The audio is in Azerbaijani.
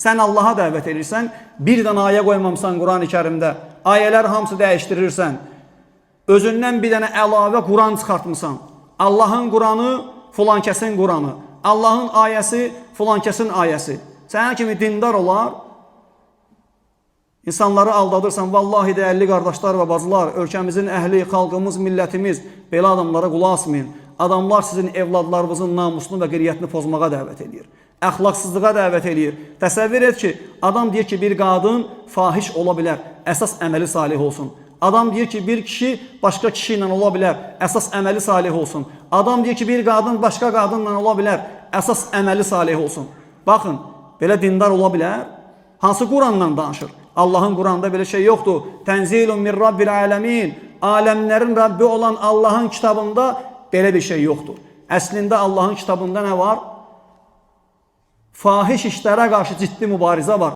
Sən Allaha dəvət edirsən, bir dənə ayə qoymamısan Quran-ı Kərimdə, ayələr hamısı dəyişdirirsən, özündən bir dənə əlavə Quran çıxartmısan. Allahın Quranı filan kəsin Quranı, Allahın ayəsi filan kəsin ayəsi. Sənə kimi dindar olar, İnsanları aldadırsan, vallahi dəyərli qardaşlar və bacılar, ölkəmizin əhli, xalqımız, millətimiz belə adamlara qulaq asmayın. Adamlar sizin evladlarınızın namusunu və qiriyyətini pozmağa dəvət edir. Əxlaqsızlığa dəvət edir. Təsəvvür et ki, adam deyir ki, bir qadın fahiş ola bilər, əsas əməli salih olsun. Adam deyir ki, bir kişi başqa kişi ilə ola bilər, əsas əməli salih olsun. Adam deyir ki, bir qadın başqa qadınla ola bilər, əsas əməli salih olsun. Baxın, belə dindar ola bilər. Hansı Quranla danışır? Allahın Quranda belə şey yoxdur. Tənzilun min Rabbil aləmin. Aləmlərin Rabbi olan Allahın kitabında belə bir şey yoxdur. Əslində Allahın kitabında nə var? Fahiş işlərə qarşı ciddi mübarizə var.